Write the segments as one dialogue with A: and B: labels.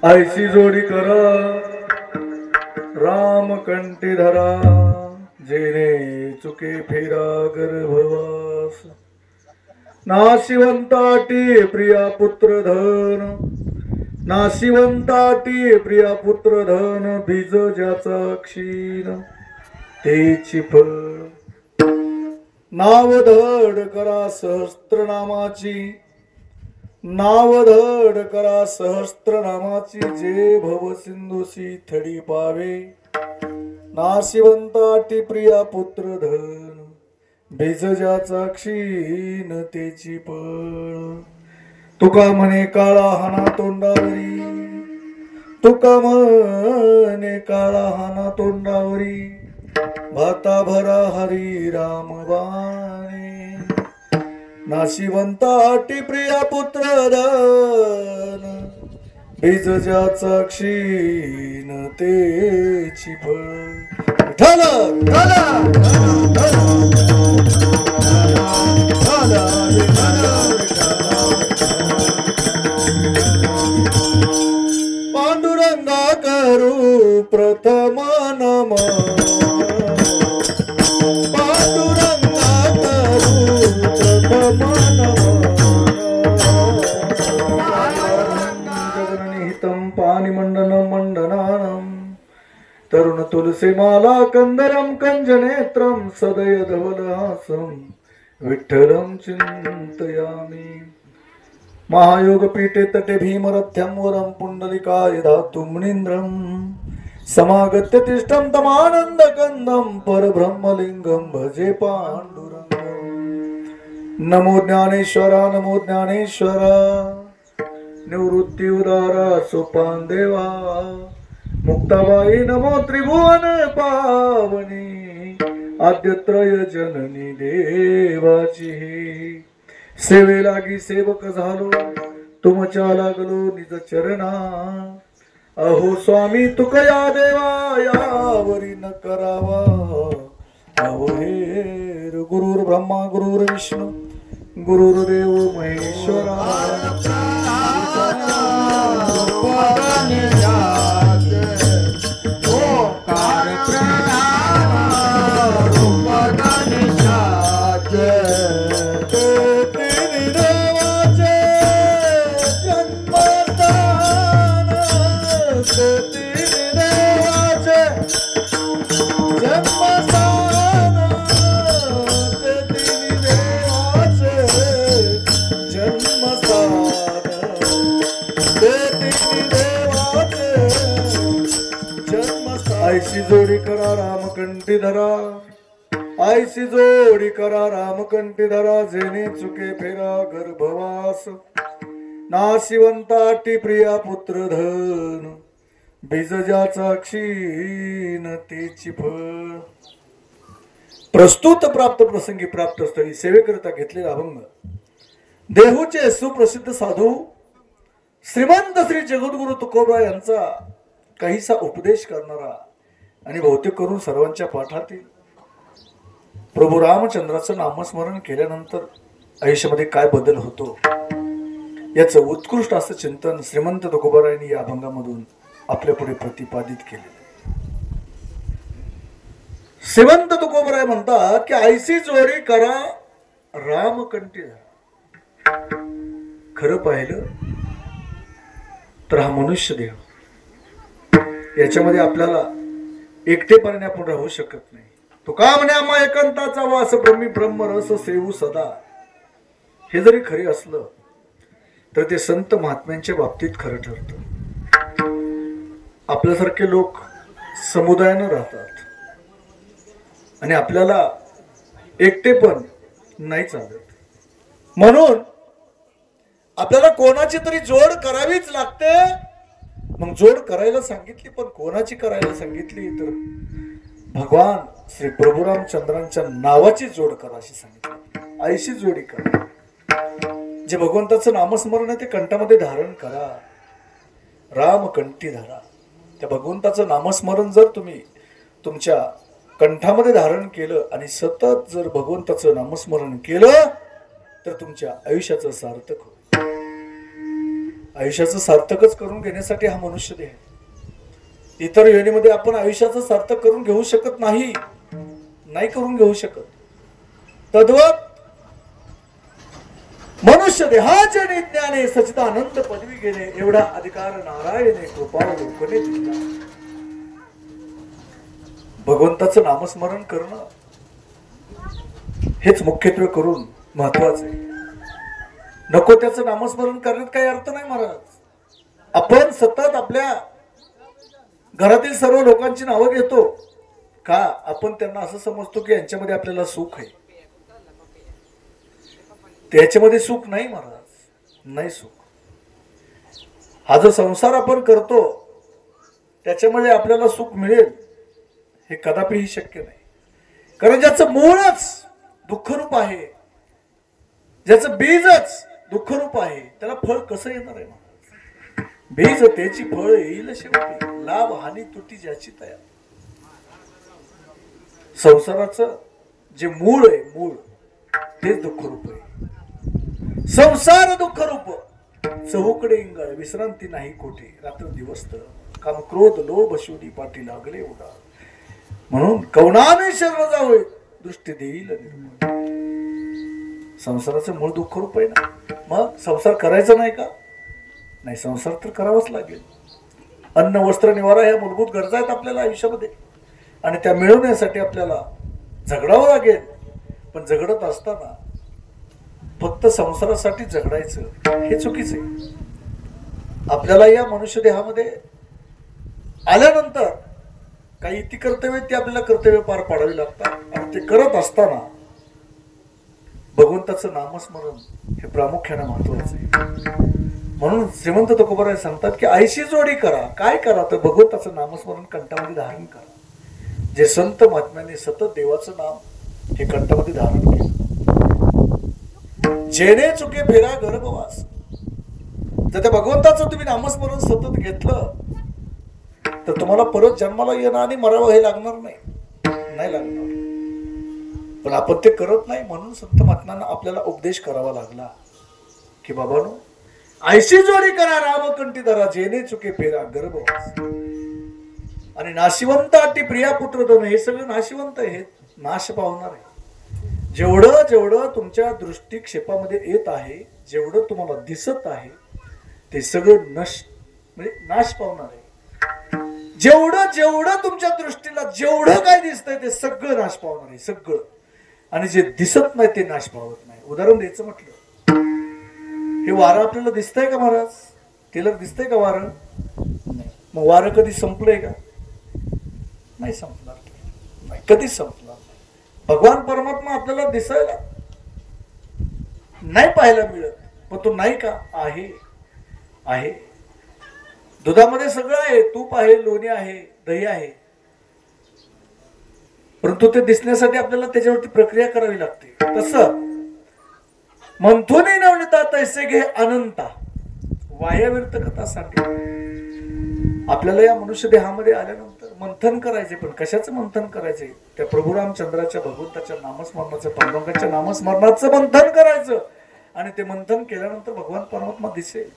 A: ऐसी जोडी करा राम कंठी धरा जेने चुके फेरा गर्भवास नाशिवंताटी प्रिया पुत्र धन नाशिवंताटी प्रिया पुत्र धन बीज ज्याचा क्षीण तेची फळ नावधड करा सहस्त्रनामाची नावधड करा सहस्त्रनामाची जे भव सिंधुसी थडी पावे नाशिवंताटी प्रिया पुत्र धन बीज ज्याचा क्षीण तेची पळ तुका म्हणे काळा हाना तोंडावरी तुका म्हणे काळा हाना तोंडावरी भाता भरा हरी राम बाणे नाशिवंताटी प्रिया पुत्र धन बीज ज्याचा क्षीण तेची फळ पांडुरंगा करू प्रथम नमन तरुण तुलसी माला कंदरम कंजनेत्रम सदय धवलहासम विठ्ठलम चिंतयामि महायोग पीठे तटे भीमरथ्यम वरम पुंडलिकाय धातु मुनीन्द्रम समागत्य तिष्ठम तमानंद कंदम परब्रह्मलिंगम भजे पांडुरंगम नमो ज्ञानेश्वरा निवृत्ति उदारा सोपान देवा मुक्ताबाई नमो त्रिभुवन पावनी आद्यत्रय जननी देवाची सेवे लागी सेवक झालो तुमच्या लागलो निज चरणा अहो स्वामी तुकया देवा यावरी न करावा अहो हेर गुरुर ब्रह्मा गुरुर विष्णू गुरुर्देव महेश्वरा ऐसी जोडी करा रामकंठी धरा ऐसी जोडी करा रामकंठी धरा जेने चुके फेरा गर्भवास नाशिवंताटी प्रिया पुत्र धन बीज ज्याचा क्षीण तेची फळ प्रस्तुत प्राप्त प्रसंगी प्राप्त स्थळी सेवेकरिता घेतलेला अभंग देहूचे सुप्रसिद्ध साधू श्रीमंत श्री जगद्गुरु तुकोबा यांचा काहीसा उपदेश करणारा आणि बहुतेक करून सर्वांच्या पाठातील प्रभू रामचंद्राचं नामस्मरण केल्यानंतर आयुष्यामध्ये काय बदल होतो याचं उत्कृष्ट असं चिंतन श्रीमंत तुकोबारायांनी या अभंगामधून आपल्या पुढे प्रतिपादित केले. श्रीमंत तुकोबाराय म्हणतात की ऐसी जोडी करा रामकंठी धरा. खरं पाहिलं तर हा मनुष्य देह याच्यामध्ये आपल्याला एकटेपणाने आपण राहू शकत नाही. तुका म्हणे मा एकांताचा वास ब्रह्मी ब्रह्मरस सेवू सदा. हे जरी खरे असलं तर ते संत महात्म्यांच्या बाबतीत खरं ठरतं. आपल्यासारखे लोक समुदायानं राहतात आणि आपल्याला एकटे पण नाही चालत. म्हणून आपल्याला कोणाची तरी जोड करावीच लागते. मग जोड करायला सांगितली, पण कोणाची करायला सांगितली तर भगवान श्री प्रभू रामचंद्रांच्या नावाची जोड करा अशी सांगितली. आईशी जोडी करा. जे भगवंताचं नामस्मरण आहे ते कंठामध्ये धारण करा. राम कंठी धरा. त्या भगवंताचं नामस्मरण जर तुम्ही तुमच्या कंठामध्ये धारण केलं आणि सतत जर भगवंताचं नामस्मरण केलं तर तुमच्या आयुष्याचं सार्थक होईल. आयुष्याचं सार्थकच करून घेण्यासाठी हा मनुष्य देह. इतर योनीमध्ये आपण आयुष्याचं सार्थक करून घेऊ शकत नाही करून घेऊ शकत. तद्वत मनुष्य देहाचे ज्ञाने सच्चिदानंद पदवी घेणे एवढा अधिकार नारायणे कृपा लोकने दिला. भगवंताचं नामस्मरण करणं हेच मुख्यत्वे करून महत्वाचं आहे. नको त्याचं नामस्मरण करण्यात काही अर्थ नाही महाराज. आपण सतत आपल्या घरातील सर्व लोकांची नावं घेतो का? आपण त्यांना असं समजतो की यांच्यामध्ये आपल्याला सुख आहे. त्याच्यामध्ये सुख नाही महाराज, नाही सुख. हा जो संसार आपण करतो त्याच्यामध्ये आपल्याला सुख मिळेल हे कदापिही शक्य नाही. कारण ज्याचं मूळच दुःखरूप आहे, ज्याचं बीजच दुःखरूप आहे, त्याला फळ कसं येणार आहे महाराज? बीज त्याची फळ येईल शेवटी. लाभ हानी तुटी ज्याची तया. संसाराचं जे मूळ आहे, मूळ तेच दुःखरूप आहे. संसार दुःखरूप चहूकडे इंगळ विश्रांती नाही कोठे. रात्र दिवस काम क्रोध लोभ शोधी पाठी लागले उडा. म्हणून कवनाने शरण जावे दृष्टी देईल निर्मळ. संसाराचं मूळ दुःखरूप आहे ना. मग संसार करायचा नाही का? नाही, संसार तर करावाच लागेल. अन्न वस्त्र निवारा ह्या मूलभूत गरजा आहेत आपल्याला आयुष्यामध्ये आणि त्या मिळवण्यासाठी आपल्याला झगडावं लागेल. पण झगडत असताना फक्त संसारासाठी झगडायचं हे चुकीचं आहे. आपल्याला या मनुष्य देहामध्ये आल्यानंतर काही ती कर्तव्य ती आपल्याला कर्तव्य पार पाडावी लागतात आणि ते करत असताना भगवंताचं नामस्मरण हे प्रामुख्याने महत्वाचं आहे. म्हणून श्रीमंत तुकोबाराय सांगतात की आईशी जोडी करा. काय करा तर भगवंताचं नामस्मरण कंठामध्ये धारण करा. जे संत महात्म्याने सतत देवाचं नाम हे कंठामध्ये धारण केलं. जेणे चुके फेरा गर्भवास. जर त्या भगवंताचं तुम्ही नामस्मरण सतत घेतलं तर तुम्हाला परत जन्माला येणं आणि मरावं हे लागणार नाही लागणार. पण आपण ते करत नाही. म्हणून संत महात्म्यांना आपल्याला उपदेश करावा लागला की बाबांनो, आयशी जोडी करा रामकंठी धरा. जेणे चुके फेरा गर्भवास. आणि नाशिवंत अटी प्रिया पुत्र दोन. हे सगळं नाशिवंत आहे, नाश पावणार आहे. जेवढं जेवढं तुमच्या दृष्टिक्षेपामध्ये येत आहे, जेवढं तुम्हाला दिसत आहे ते सगळं नाश पावणार आहे. जेवढं जेवढं तुमच्या दृष्टीला जेवढं काय दिसतंय ते सगळं नाश पावणार आहे, सगळं. आणि जे दिसत नाही ते नाश पावत नाही. उदाहरण द्यायचं म्हटलं, हे वारं आपल्याला दिसतंय का महाराज? तिला दिसतंय का वारं? नाही. मग वारं कधी संपलंय का? नाही संपणार, नाही कधीच संपणार नाही. भगवान परमात्मा आपल्याला दिसायला नाही पाहायला मिळत, पण तो नाही का? आहे. दुधामध्ये सगळं आहे. तूप आहे, लोणी आहे, दही आहे. परंतु ते दिसण्यासाठी आपल्याला त्याच्यावरती प्रक्रिया करावी लागते. तसं मंथुनी नवनीता तैसे घे अनंता. वायाविरत कथा सांगितली. आपल्याला या मनुष्य देहामध्ये आल्यानंतर मंथन करायचे. पण कशाचं मंथन करायचे? त्या प्रभू रामचंद्राच्या भगवंताच्या नामस्मरणाचं, पांडुरंगाच्या नामस्मरणाचं मंथन करायचं. आणि ते मंथन केल्यानंतर भगवान परमात्मा दिसेल.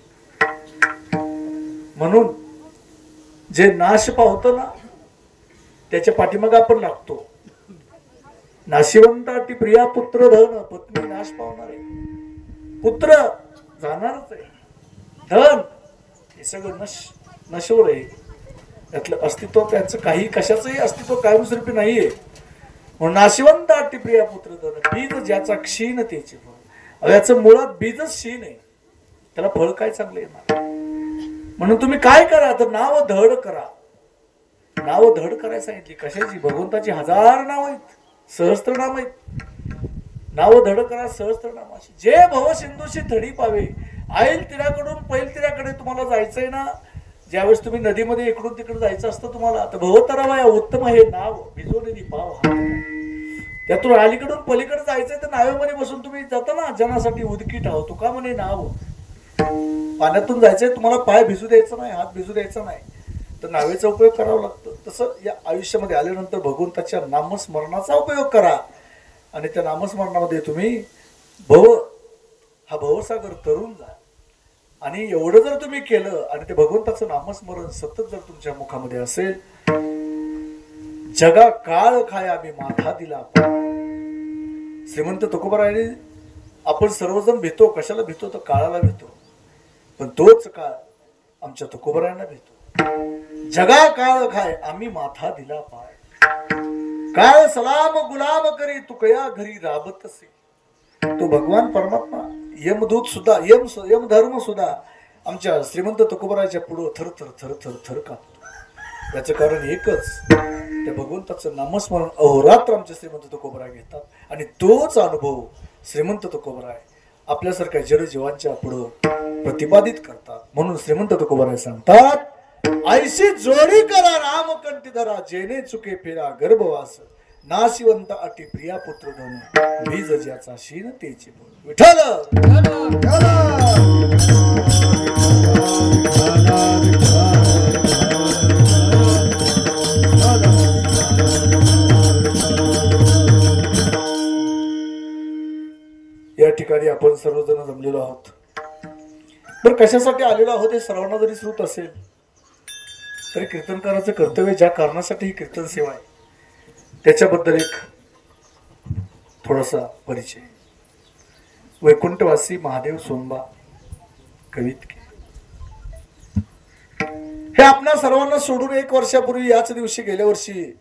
A: म्हणून जे नाश पावतं ना त्याच्या पाठीमागे आपण लागतो. नाशिवंताटी प्रिया पुत्र धन. पत्नी नाश पावणार आहे, पुत्र जाणारच आहे, धन हे सगळं नश्वर आहे. यातलं अस्तित्व त्यांचं काही कशाचंही अस्तित्व कायमस्वरूपी नाहीये. नाशिवंत अटी प्रिया पुत्र धन, बीज ज्याचा क्षीण त्याचे फळ. याचं मुळात बीजच क्षीण आहे, त्याला फळ काय चांगलं येणार. म्हणून तुम्ही काय करा तर नाव धड करा. नाव धड करायला सांगितली. कशाची? भगवंताची 1000 नाव आहेत, सहस्त्र नाम आहेत. नाव धड करा सहस्त्रनामाशी. जे भव सिंधूशी धडी पावे. आईल तीराकडून पैल तीराकडे तुम्हाला जायचंय ना, ज्यावेळेस तुम्ही नदीमध्ये इकडून तिकडे जायचं असतं तुम्हाला, तर भवतरावया उत्तम हे नाव भिजवलेली पाव हा. त्यातून अलीकडून पलीकडे जायचंय तर नावेमध्ये बसून तुम्ही जाता ना, जनासाठी उदकी ठाव तुका म्हणे नाव. पाण्यातून जायचंय तुम्हाला, पाय भिजू द्यायचा नाही, हात भिजू द्यायचा नाही, तर नावेचा उपयोग करावा लागतो. तसं या आयुष्यामध्ये आल्यानंतर भगवंताच्या नामस्मरणाचा उपयोग करा. आणि त्या नामस्मरणामध्ये तुम्ही हा भवसागर तरुण जा. आणि एवढं जर तुम्ही केलं आणि ते भगवंताचं नामस्मरण सतत जर तुमच्या मुखामध्ये असेल, जगा काळ खाय आम्ही माथा दिला. श्रीमंत तुकोबारायांनी, आपण सर्वजण भीतो, कशाला भीतो तर काळाला भीतो, पण तोच काळ आमच्या तुकोबारायांना भीतो. जगा काळ खाय आम्ही माथा दिला पाय. काळ सलाम गुलाम करी तुकया घरी राबत असे. तो भगवान परमात्मा यमदूत सुद्धा यम धर्म सुद्धा आमच्या श्रीमंत तुकोबाराच्या पुढं थर थर थर थर थर कापतो. याचं कारण एकच, त्या भगवंताचं नामस्मरण अहोरात्र आमचे श्रीमंत तुकोबाराय घेतात. आणि तोच अनुभव श्रीमंत तुकोबाराय आपल्यासारख्या जडजीवांच्या पुढं प्रतिपादित करतात. म्हणून श्रीमंत तुकोबाराय सांगतात, ऐशी जोडी करा रामकंठी धरा, जेने चुके फेरा गर्भवास. नाशिवंत अटी प्रिया पुत्र धन, बीज ज्याचा शीन तेचे फळ. विठ्ठल या ठिकाणी आपण सर्वजण जमलेलो आहोत. तर कशासाठी आलेलो आहोत हे सर्वांना जरी श्रुत असेल तरी कीर्तनकाराचं कर्तव्य, ज्या कारणासाठी ही कीर्तन सेवा आहे त्याच्याबद्दल एक थोडासा परिचय. वैकुंठवासी महादेव सोनबा कवितके हे आपल्या सर्वांना सोडून 1 वर्षापूर्वी याच दिवशी गेल्या वर्षी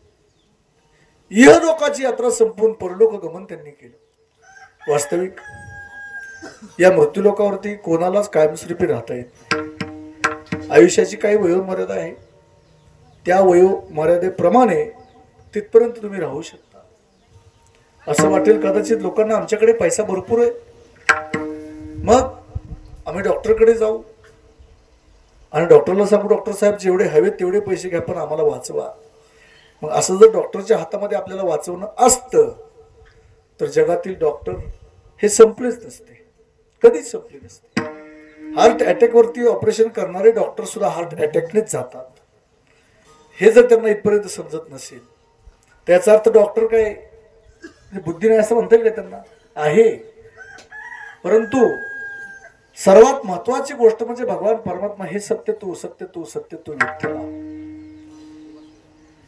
A: इहलोकाची यात्रा संपून परलोक गमन त्यांनी केलं. वास्तविक या मृत्यूलोकावरती कोणालाच कायमस्वरूपी राहता येत नाही. आयुष्याची काही वयोमर्यादा आहे, त्या वयोमर्यादेप्रमाणे तिथपर्यंत तुम्ही राहू शकता. असं वाटेल कदाचित लोकांना आमच्याकडे पैसा भरपूर आहे, मग आम्ही डॉक्टरकडे जाऊ आणि डॉक्टरला सांगू, डॉक्टर साहेब जेवढे हवेत तेवढे पैसे घ्या पण आम्हाला वाचवा. मग असं जर डॉक्टरच्या हातामध्ये आपल्याला वाचवणं असतं तर जगातील डॉक्टर हे संपलेच नसते, कधीच संपले नसते. हार्ट अटॅकवरती ऑपरेशन करणारे डॉक्टर सुद्धा हार्ट अटॅकनेच जातात. हे जर त्यांना इथपर्यंत समजत नसेल त्याचा अर्थ डॉक्टर काय बुद्धी नाही असं म्हणता येईल का त्यांना? आहे. परंतु सर्वात महत्वाची गोष्ट म्हणजे भगवान परमात्मा हे सत्य तू सत्य तू सत्य तू विठ्ठला.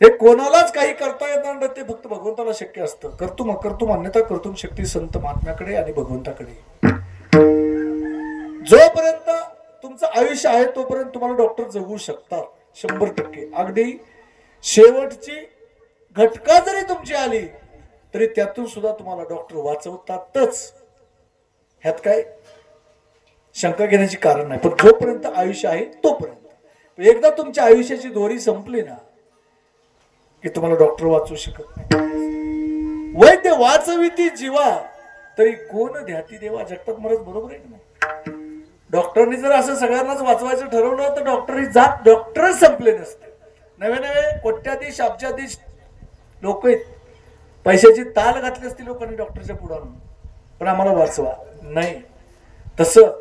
A: हे कोणालाच काही करता येणार नाही, ते फक्त भगवंताला शक्य असतं. कर्तुम अन्यथा कर्तुम शक्ती संत महात्म्याकडे आणि भगवंताकडे. जोपर्यंत तुमचं आयुष्य आहे तोपर्यंत तुम्हाला डॉक्टर जगू शकतात 100%. अगदी शेवटची घटका जरी तुमची आली तरी त्यातून सुद्धा तुम्हाला डॉक्टर वाचवतातच. ह्यात काय शंका घेण्याची कारण नाही. पण जोपर्यंत आयुष्य आहे तोपर्यंत. एकदा तुमच्या आयुष्याची दोरी संपली ना की तुम्हाला डॉक्टर वाचवू शकत नाही. वैद्य वाचविती जीवा तरी कोण ध्याती देवा. जगतात महाराज बरोबर आहे की नाही? डॉक्टरनी जर असं सगळ्यांनाच वाचवायचं ठरवलं तर डॉक्टरच संपले नसते. नवे नवे कोट्याधीश अब्जाधीश लोक आहेत, पैशाची ताल घातली असती लोकांनी डॉक्टरच्या पुढं, पण आम्हाला वाचवा नाही. तसं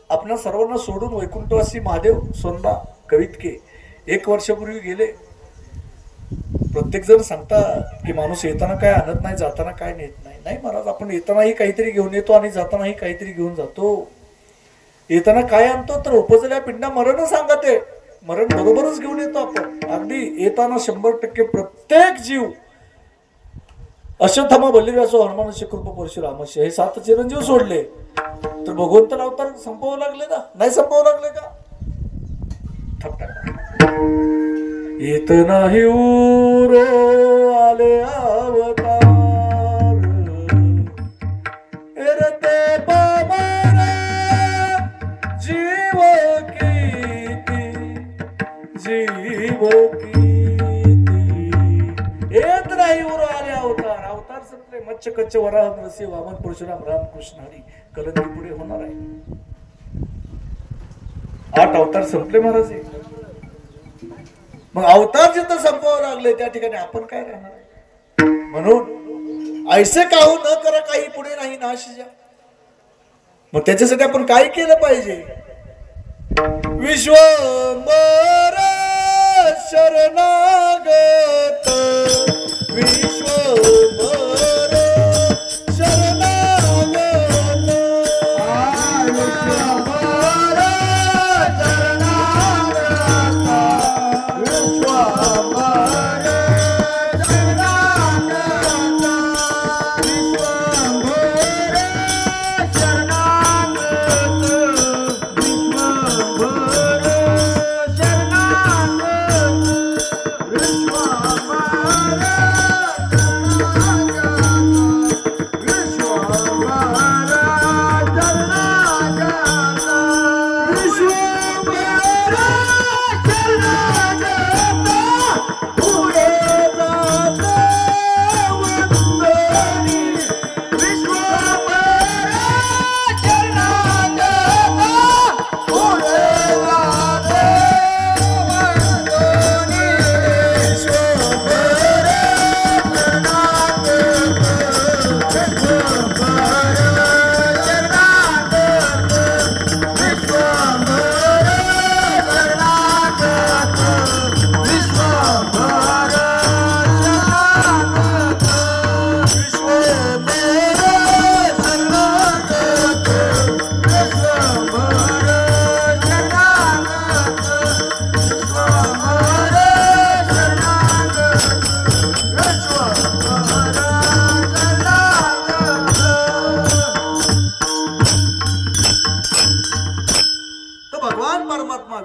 A: आपणा सर्वांना सोडून वैकुंठवासी महादेव सोनबा कवितके 1 वर्षापूर्वी गेले. प्रत्येक जण सांगतात की माणूस येताना काय आणत नाही, जाताना काय नेत नाही. नाही महाराज, आपण येतानाही काहीतरी घेऊन येतो आणि जातानाही काहीतरी घेऊन जातो. येताना काय आणतो तर उपजल्या पिंडा मरण सांगत आहे, मरण बरोबरच घेऊन येतो आपण. अगदी येताना 100% प्रत्येक जीव अश्वत्थामा बलिव्यासो हनुमानस्य कृप परशुरामस्य हे 7 चिरंजीव सोडले तर भगवंत अवतार संपवावं लागले का? नाही संपवावं लागले का? येत नाही उरो आले अवतार कच्च वराह नरसिंह वामन परशुराम राम कृष्ण हरी कलंकी पुढे होणार आहे. 8 अवतार संपले महाराज. मग अवतार जिथं संपवावं लागले त्या ठिकाणी आपण काय राहणार. म्हणून ऐसे काहू न करा काही पुढे नाही नाश जा. मग त्याच्यासाठी आपण काय केलं पाहिजे. विश्वंभर शरणागत विश्वंभर शरणागत विश्वंभर शरणागत विश्वंभर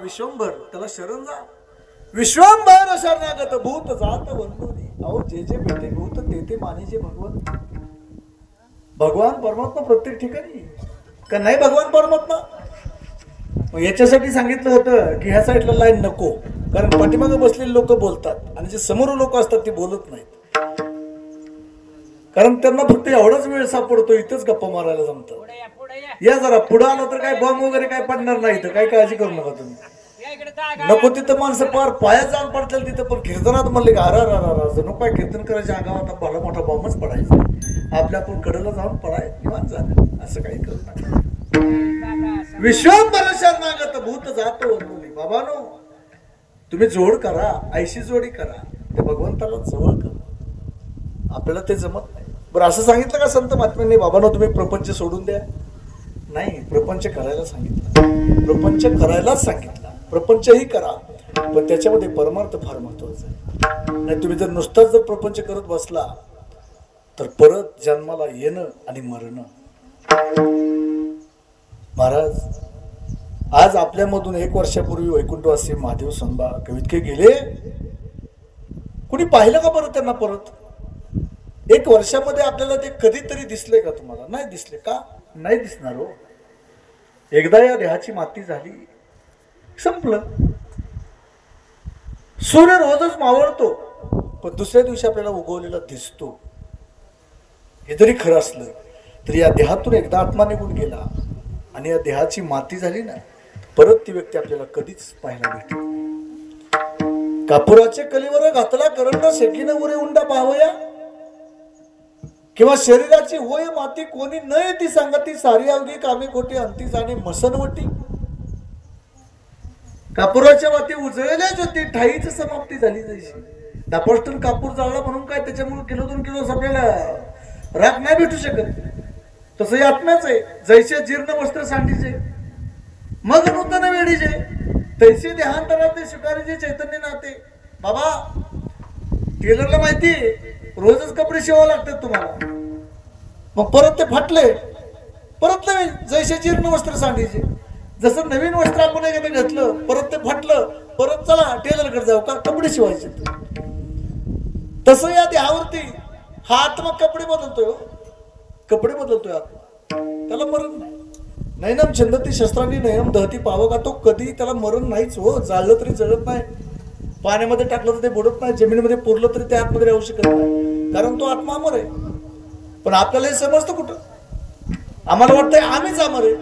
A: विश्वंभर त्याला शरण जा. विश्वंभर शरणागत भूत जात वंदोनी. अहो जे जे भेटे भूत ते ते मानिजे भगवान. भगवान परमात्मा प्रत्येक ठिकाणी का नाही. भगवान परमात्मा याच्यासाठी सांगितलं होतं की ह्या साईडला लाईन नको. कारण पाठीमागे बसलेले लोक बोलतात आणि जे समोर लोक असतात ते बोलत नाहीत. कारण त्यांना फक्त एवढाच वेळ सापडतो इथंच गप्पा मारायला जमतं. या जरा पुढे आलं तर काय बॉम्ब वगैरे काय पडणार नाही. तर काय काळजी करू नका तुम्ही. नको तिथं माणसं पार पायात जाऊन पडतील तिथं. पण कीर्तनात म्हणले का नको काय कीर्तन करायच्या अंगावर भला मोठा बॉम्बच पडायचा. आपल्या आपण कडेला जाऊन पडाय निवांत झालं. असं काही करू नका. विश्वंभर शरणागत भूत जातो वंदोनी. बाबानो तुम्ही जोड करा. ऐशी जोडी करा. ते भगवंताला जवळ करा. आपल्याला ते जमत नाही. बरं असं सांगितलं का संत महात्म्यांनी बाबांनो तुम्ही प्रपंच सोडून द्या. नाही, प्रपंच करायला सांगितलं. प्रपंच करायलाच सांगितलं. प्रपंचही करा पण त्याच्यामध्ये परमार्थ फार महत्वाचा आहे. नाही तुम्ही जर नुसताच जर प्रपंच करत बसला तर परत जन्माला येणं आणि मरणं. महाराज आज आपल्यामधून 1 वर्षापूर्वी वैकुंठवासी महादेव संबा कवितके गेले. कुणी पाहिलं का बरं त्यांना परत. 1 वर्षामध्ये आपल्याला ते कधीतरी दिसले का तुम्हाला. नाही दिसले. का नाही दिसणार हो. एकदा या देहाची माती झाली संपलं. सूर्य रोजच मावळतो पण दुसऱ्या दिवशी आपल्याला उगवलेला दिसतो. हे जरी खरं असलं तरी या देहातून एकदा आत्मा निघून गेला आणि या देहाची माती झाली ना परत ती व्यक्ती आपल्याला कधीच पाहायला भेटते. कापुराचे कलीवर घातला करंडा शेकीनं उरे उंडा पाहवया. किंवा शरीराची होय माती कोणी न येती सांगती. सारी अवघी कामे खोटी अंती जाणे मसनवटी. कापुराच्या वाती उजळल्या ज्योती ठाईची समाप्ती झाली जैशी. 10 टन कापूर जाळला म्हणून काय त्याच्यामुळे किलो 2 किलो आपल्याला राख नाही भेटू शकत. तसं आत्म्याच आहे. जैसे जीर्ण वस्त्र सांडीचे मग नूतन वेळीचे तैसे देहांतरात शिकारीचे चैतन्य नाते. बाबा टेलरला माहिती रोजच कपडे शिवावे लागतात तुम्हाला. मग परत ते फाटले परत नवीन जैसे जीर्ण वस्त्र सांडीचे. जसं नवीन वस्त्र आपण एखादं घेतलं परत ते फाटलं परत चला टेलरकडे जाऊ का कपडे शिवायचे. तसं या देहावरती हा आत्मा कपडे बदलतोय. कपडे बदलतोय आत्मा. त्याला मरण नाही. नैनम छंदती शस्त्रांनी नयम दहती पावं का. तो कधी त्याला मरण नाहीच हो. जाळलं तरी जळत नाही. पाण्यामध्ये टाकलं तर ते बुडत नाही. जमिनीमध्ये पुरलं तरी त्या आतमध्ये राहू शकत नाही. कारण तो आत्मा अमर आहे. पण आपल्याला हे समजतं कुठं? आम्हाला वाटतंय आम्हीच अमर आहे.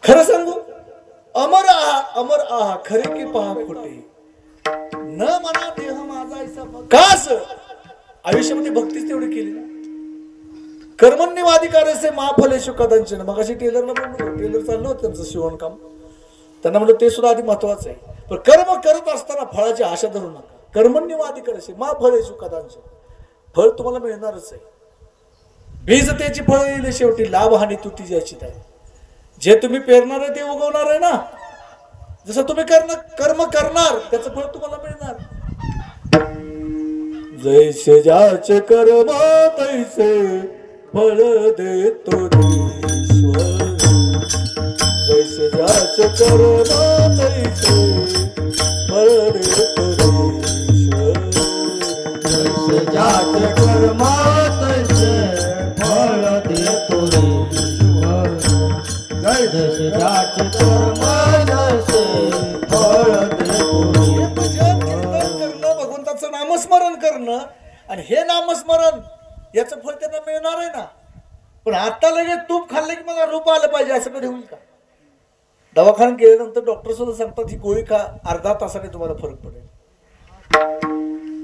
A: खरं सांगू, अमर आहा खरे की पहा खोटे, न म्हणा देह माझा ऐसा. का असं? आयुष्यामध्ये भक्तीच तेवढी केली ना. कर्मण्यवाधिकारसे महाफलेषु कदाचन. मग अशी टेलरला बोललो, टेलर चाललं होतं त्यांचं शिवणकाम, त्यांना म्हणलं ते सुद्धा आधी महत्वाचं आहे, पण कर्म करत असताना फळाची आशा धरू नका. कर्मण्यवाधिकारसे महाफलेषु कदाचन. फळ तुम्हाला मिळणारच आहे. बीज त्याची फळ येईल शेवटी, लाभ हानी तुटी ज्याची आहे. जे तुम्ही पेरणार आहे ते उगवणार आहे ना. जसं तुम्ही कर्म करणार त्याचं फळ तुम्हाला मिळणार. जैसे ज्याचे कर्म तैसे फळ देतो ईश्वर. जैसे ज्याचे कर्म तैसे फळ देतो ईश्वर.
B: जैसे ज्याचे कर्म तैसे फळ देतो ईश्वर. जैसे ज्याचे कर्म तैसे फळ देतो
A: ईश्वर. भगवंताचं नामस्मरण करणं आणि हे नामस्मरण याचं फळ त्यांना मिळणार आहे ना. पण आता लगेच तूप खाल्लं की मला रूप आलं पाहिजे असं कधी होईल का? दवाखान्यात गेल्यानंतर डॉक्टर सुद्धा सांगतात ही गोळी खा, अर्धा तासाने तुम्हाला फरक पडेल.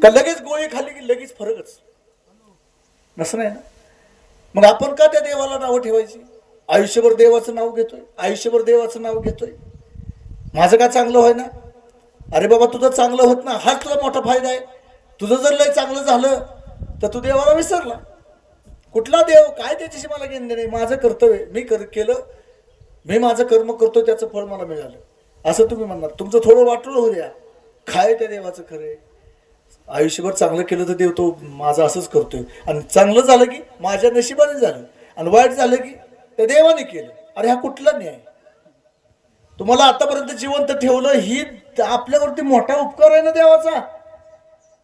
A: का लगेच गोळी खाल्ली की लगेच फरकच नसं नाही ना. मग आपण का त्या देवाला नावं ठेवायची? आयुष्यभर देवाचं नाव घेतोय, आयुष्यभर देवाचं नाव घेतोय. माझं का चांगलं होय ना? अरे बाबा तुझं चांगलं होत ना, हाच तुला मोठा फायदा आहे. तुझं जर लय चांगलं झालं तर तू देवाला विसरला. कुठला देव काय त्याच्याशी मला घेणं नाही. माझं कर्तव्य मी केलं, मी माझं कर्म करतो, त्याचं फळ मला मिळालं असं तुम्ही म्हणणार. तुमचं थोडं वाटलं होऊ द्या, काय त्या देवाचं खरं. आयुष्यभर चांगलं केलं तर देव तो माझं असंच करतोय, आणि चांगलं झालं की माझ्या नशिबाने झालं, आणि वाईट झालं की त्या देवाने केलं. अरे हा कुठला न्याय? तुम्हाला आतापर्यंत जिवंत ठेवलं ही आपल्यावरती मोठा उपकार आहे ना देवाचा.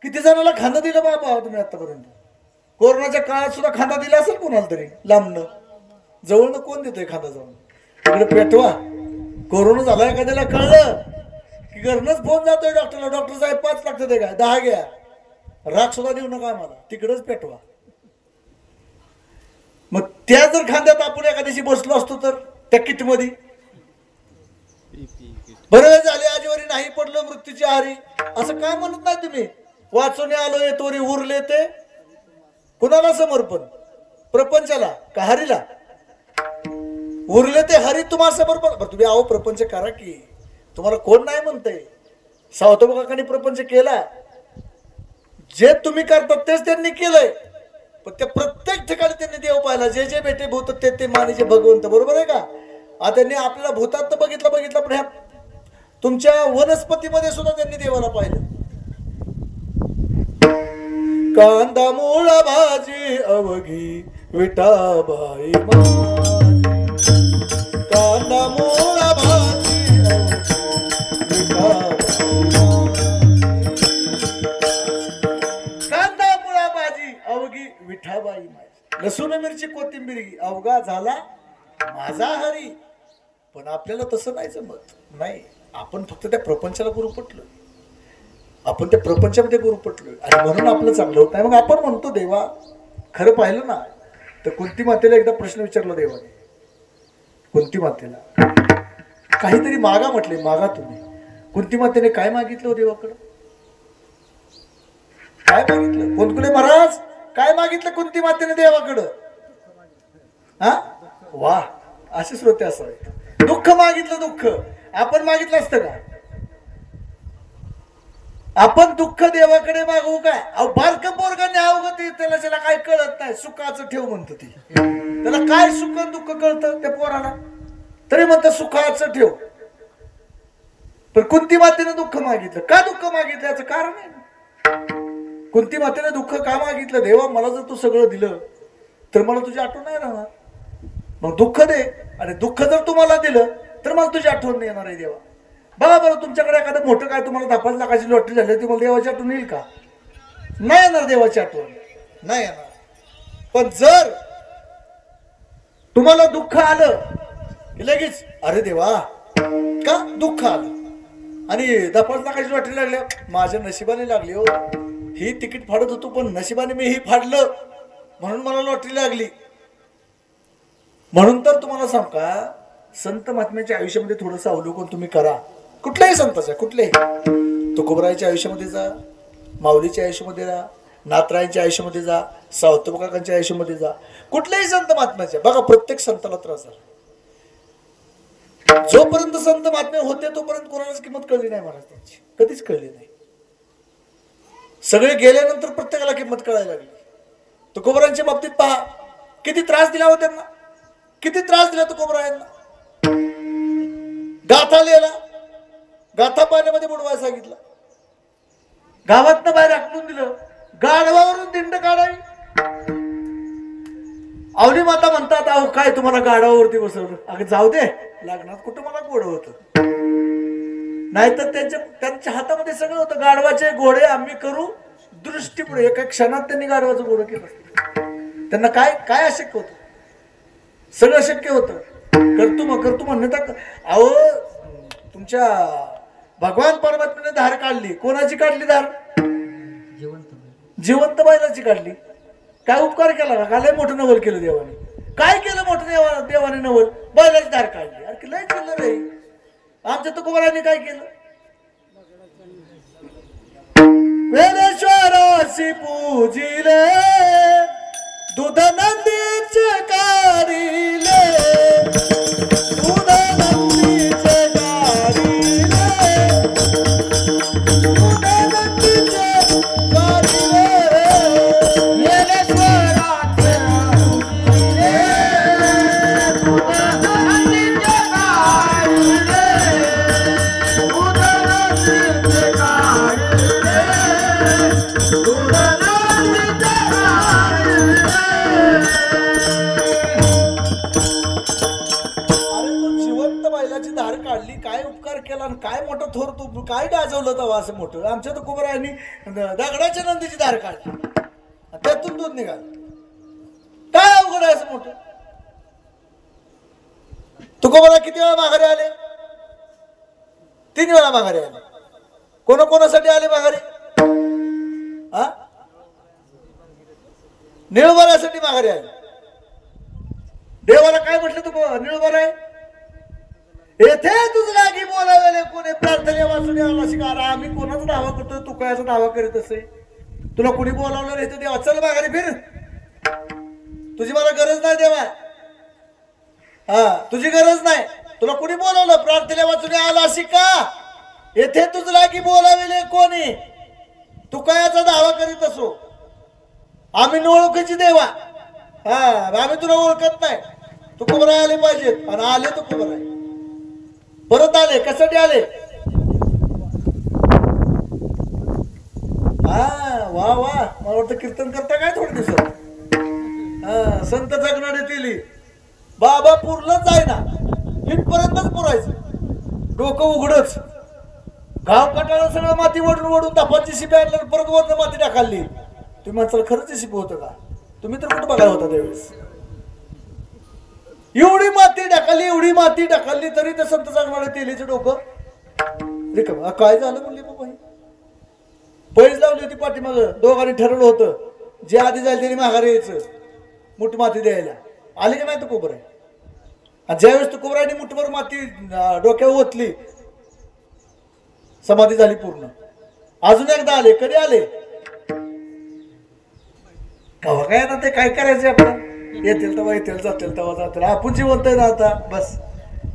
A: किती जणांना खांदा दिलं बाबा तुम्ही आतापर्यंत? कोरोनाच्या काळात सुद्धा खांदा दिला असेल कोणाला तरी लांबनं. जवळनं कोण देतोय खांदा जाऊन? तिकडे पेटवा. कोरोना झाला एखाद्याला कळलं की घरनच फोन जातोय डॉक्टरला, डॉक्टर साहेब 5 लाख दे, काय 10 घ्या, राग सुद्धा देऊ नका आम्हाला, तिकडच पेटवा. मग त्या जर खांद्यात आपण एखाद्याशी बसलो असतो तर त्या किटमध्ये बरं झाले आजीवरी नाही पडलो मृत्यूची आहारी असं काय म्हणत नाही तुम्ही? वाचून आलोय तोरी उरले ते कुणाला समर्पण? प्रपंचाला का हरीला? उरले ते हरी तुम्हाला समर्पण. तुम्ही आहो प्रपंच करा की, तुम्हाला कोण नाही म्हणतंय. सावतोबा काकांनी प्रपंच केला, जे तुम्ही करतात तेच त्यांनी केलंय. पण त्या प्रत्येक ठिकाणी त्यांनी देव पाहिला. जे जे भेटे भूत ते मानेचे भगवंत. बरोबर आहे का? आता त्यांनी आपल्याला भूतात तर बघितलं पण ह्या तुमच्या वनस्पतीमध्ये सुद्धा त्यांनी देवाला पाहिलं. कांदा मुळा भाजी अवघी विठाबाई माझी. कांदा मुळा भाजी कांदा मुळा भाजी अवघी विठाबाई माझी. लसूण मिरची कोथिंबीर अवघा झाला माझा हरी. पण आपल्याला तसं नाही जमत. नाही, आपण फक्त त्या प्रपंचाला गुरु पटलोय, आपण त्या प्रपंचामध्ये गुरु पटलोय, आणि म्हणून आपलं चांगलं होत नाही. मग आपण म्हणतो देवा खरं पाहिलं ना तर कुंती मातेला एकदा प्रश्न विचारला देवाने. कुंती मातेला काहीतरी मागा म्हटले, मागा तुम्ही. कुंती मातेने काय मागितलं हो देवाकडं? काय मागितलं? कोणकुले महाराज काय मागितलं कुंती मातेने देवाकडं? हा वा, असे श्रोते असावे. दुःख मागितलं. दुःख आपण मागितलं असतं का? आपण दुःख देवाकडे मागवू काय? अहो बारक पोरगा न्याव ते, त्याला काय कळत नाही. सुखाचं ठेव म्हणतो ती. त्याला काय सुख दुःख कळतं त्या पोराला? तरी म्हणतं सुखाचं ठेव. पण कुंती मातेने दुःख मागितलं. का दुःख मागितलं याचं कारण आहे. कुंती मातेने दुःख का मागितलं? देवा मला जर तू सगळं दिलं तर मला तुझी आठवण नाही राहणार. मग दुःख दे, आणि दुःख जर तुम्हाला दिलं तर मला तुझी आठवण नाही येणार आहे देवा. बघा बरं, तुमच्याकडे एखादं मोठं काय तुम्हाला 10-5 लाखाची लॉटरी झाली, तुम्हाला देवाची आठवण येईल का? नाही येणार देवाची आठवण, नाही येणार. पण जर तुम्हाला दुःख आलं की लगेच अरे देवा का दुःख आलं, आणि 10-5 लाखाची लॉटरी लागली, माझ्या नशिबाने लागली हो, ही तिकीट फाडत होतो पण नशिबाने मी ही फाडलं म्हणून मला लॉटरी लागली. म्हणून तर तुम्हाला सांग का संत महात्म्याच्या आयुष्यामध्ये थोडंसं अवलोकन तुम्ही करा. कुठल्याही संताच्या, कुठल्याही तुकोबरायच्या आयुष्यामध्ये जा, माऊलीच्या आयुष्यामध्ये जा, नाथरायांच्या आयुष्यामध्ये जा, सावतबाकांच्या आयुष्यामध्ये जा, कुठल्याही संत महात्म्याच्या बघा. प्रत्येक संताला त्रास झाला. जोपर्यंत संत महात्मे होते तोपर्यंत कोणालाच किंमत कळली नाही महाराज त्यांची, कधीच कळली नाही. सगळे गेल्यानंतर प्रत्येकाला किंमत कळायला लागली. तुकोबरांच्या बाबतीत पहा किती त्रास दिला हो त्यांना, किती त्रास दिला तुकोबरायांना. गाथा लिहिला, गाथा पाण्यामध्ये बुडवायला सांगितलं, गावातनं बाहेर हाकलून दिलं, गाढवावरून दिंड काढावी. आवली माता म्हणतात अहो काय तुम्हाला गाढवावरती बसवलं. अगं जाऊ दे, लग्नात कुठं मला गोड होत, नाहीतर त्यांच्या हातामध्ये सगळं होतं. गाढवाचे घोडे आम्ही करू दृष्टीपुढे. एका क्षणात त्यांनी गाढवाचं घोडं केलं. त्यांना काय काय अशक्य होतं, सगळं शक्य होतं. करतो म्हणणं. अहो तुमच्या भगवान परमात्म्याने धार काढली. कोणाची काढली धार? जिवंत बैलाची काढली. काय उपकार केला का? लय मोठं नवल केलं देवाने. काय केलं मोठं देवाने नवल? बैलाची धार काढली. अरे लय केलं रे. आमच्या तुकोबारांनी काय केलं? वेलेश्वराशी पूजिले दूध नंदीचे काढिले, दूध नंदीचे काढिले, दूध नंदीचे काढिले. वेलेश्वराचे पूजिले दूध नंदीचे काढिले, दूध नंदीचे काढिले, दूध नंदीचे धार काढली. काय उपकार केला आणि काय मोठं थोर तू काय गाजवलं तवा असं मोठं. आमच्या तर कुबरायांनी दगडाच्या नंदीची धार काढली, त्यातून दूध निघाल. काय अवघड आहे असं मोठं. तुकोबरा किती वेळा माघारी आले? 3 वेळा माघारी आले. कोणासाठी आले माघारी? हा, निळवरासाठी माघारी आले. देवाला काय म्हटलं तू निळवर आहे? येथे तुझ लागी बोलावेले कोणी प्रार्थने वाचून यावं शिकार. आम्ही कोणाचा दावा करतोय? तू कायचा दावा करीत असे? तुला कोणी बोलावलं नाही तर देवा चल माघारी फिर. तुझी मला गरज नाही देवा, हा तुझी गरज नाही. तुला कोणी बोलावलं? प्रार्थने वाचून आला शिका. येथे तुझ लागी बोलावेले कोणी? तू कायचा दावा करीत असो? आम्ही न ओळखीची देवा, हा आम्ही तुला ओळखत नाही. तू कुबरा आले पाहिजेत. आणि आले तू कुबरा परत आले. कशासाठी आले? हा वा वा, मला वाटतं कीर्तन करता काय थोडे दिवसात. हा संत जगणारे तेली बाबा पुरलंच आहे ना, इथपर्यंतच पुरायचं. डोकं उघडच. गाव कटाळा सगळं माती ओढून ओढून दापाची शिपी आणलं, परत वरनं माती टाकाली. तुम्ही माणसाला खरंच शिपी होतं का? तुम्ही तर कुठं बघायला होता त्यावेळेस? एवढी माती ढकलली, एवढी माती ढकलली तरी ते संत जगणारे तेलीचं डोकं रिकाम. काय झालं म्हणले बाबा? पैज लावली होती पाठीमाग. दोघांनी ठरवलं होतं जे आधी जाईल त्यांनी माघारी यायचं मोठी माती द्यायला. आली का नाही तर कोबरा? आणि ज्यावेळेस तो कोबराने मुठभर माती डोक्यावर ओतली, समाधी झाली पूर्ण. अजून एकदा आले. कधी आले? कवा काय आता ते काय करायचं आपण? येतील तेव्हा येतील, जातील तेव्हा जातील. आपण जिवंत आहे ना आता बस.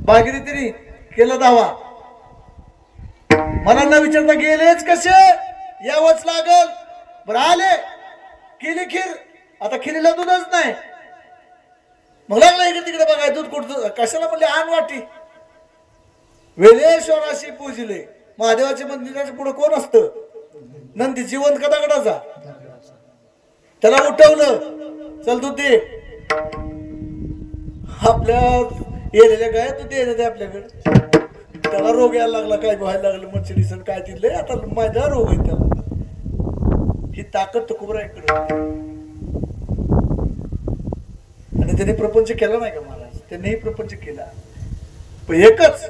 A: बाकी तरी केलं दावा. मला न विचारता गेलेच कसे? यावंच लागल. बरं आले, केली खीर. आता खिरीला दूधच नाही. मग लागला इकडे तिकडे बघाय दूध कुठं. कशाला म्हणले? आण वाटी. वेलेश्वराशी पूजले. महादेवाच्या मंदिराच्या पुढे कोण असतं? नंदी. जिवंत का दगडाचा? त्याला उठवलं, चल दूध दे. आपल्या येलेल्या गाय तू दे ना आपल्याकडे. त्याला रोग यायला लागला, काय व्हायला लागलं मर्सिडीसन काय दिलंय आता माझा रोग आहे त्याला. ही ताकद तर कुबरा इकडे. आणि त्याने प्रपंच केला नाही का महाराज? त्यांनीही प्रपंच केला. पण एकच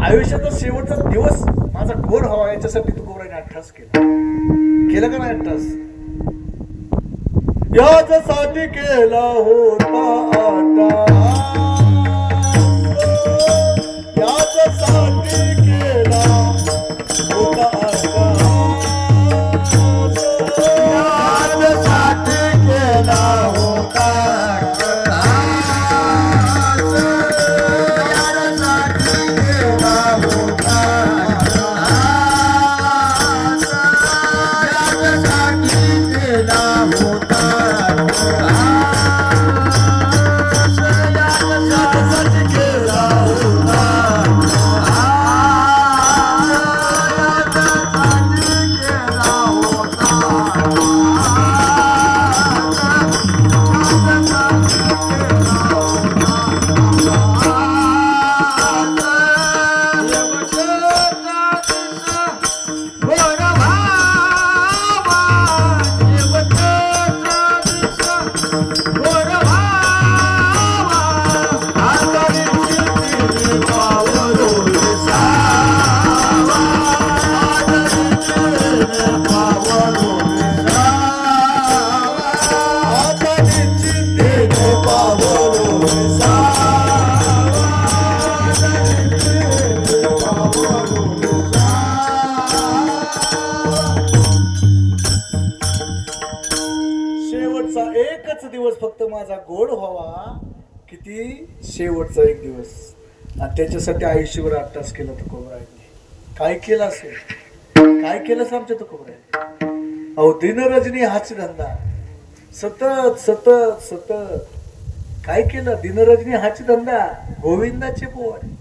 A: आयुष्याचा शेवटचा दिवस माझा घोर हवा याच्यासाठी तू कुबराने अठ्ठास केला. केलं का नाही तास याच्यासाठी केला होता याच्यासाठी केला होता
B: याच्यासाठी केला होता
A: शेवटचा एकच दिवस फक्त माझा गोड व्हावा किती शेवटचा एक दिवस आणि त्याच्यासाठी आयुष्यभर 8 तास केलं तर कोबराने काय केलं असेल काय केलं आमच्या तर कोबराने अहो दिन रजनी हाच धंदा सतत सतत सतत काय केलं दिन रजनी हाच धंदा गोविंदाचे पोवाडे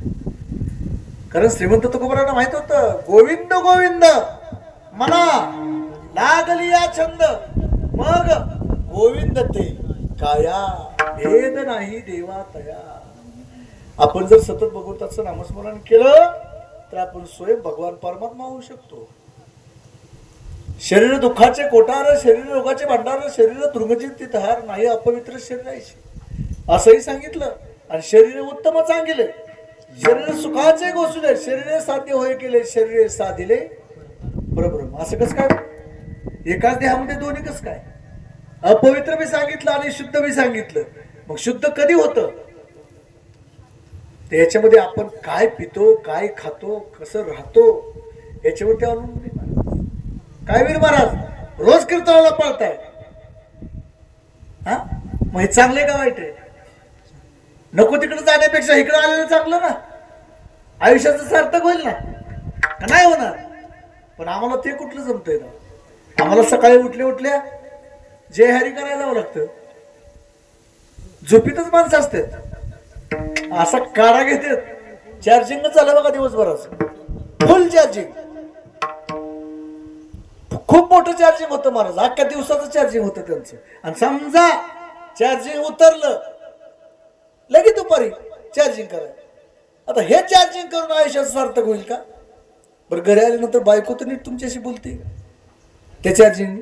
A: कारण श्रीमंत तुकोबरांना माहित होतं गोविंद गोविंद म्हणा लागली या छंद मग गोविंद ते काया भेद नाही देवा तया आपण जर सतत भगवंताचं नामस्मरण केलं तर आपण स्वयं भगवान परमात्मा होऊ शकतो शरीर दुःखाचे कोटार शरीर रोगाचे भांडार शरीर दुर्गंधित तिथहार नाही अपवित्र शरीराशी असंही सांगितलं आणि शरीर उत्तम चांगले शरीर सुखाचे गोसुले शरीर साध्य होय केले शरीर साधिले बरोबर असं कसं काय एकाच देहामध्ये दोन्ही कसं काय अपवित्र बी सांगितलं आणि शुद्ध बी सांगितलं मग शुद्ध कधी होतं त्याच्यामध्ये आपण काय पितो काय खातो कसं राहतो याच्यावरती अवलंबून काय वीर महाराज रोज कीर्तनाला पळताय हा मग हे चांगले का वाईट आहे नको तिकडे जाण्यापेक्षा इकडे आलेलं चांगलं ना आयुष्याचं सार्थक होईल ना का नाही होणार पण आम्हाला ते कुठलं जमतंय ना आम्हाला सकाळी उठल्या जय हरी करायला जावं लागतं झोपीतच माणसं असतात असा काढा घेतात चार्जिंग झालं बघा दिवसभराचं फुल चार्जिंग खूप मोठं चार्जिंग होतं महाराज अख्ख्या दिवसाचं चार्जिंग होतं त्यांचं आणि समजा चार्जिंग उतरलं लगेच दुपारी चार्जिंग करायला आता हे चार्जिंग करून आयुष्याचं सार्थक होईल का बरं घरी आल्यानंतर बायको तर नीट तुमच्याशी बोलते त्या चार्जिंग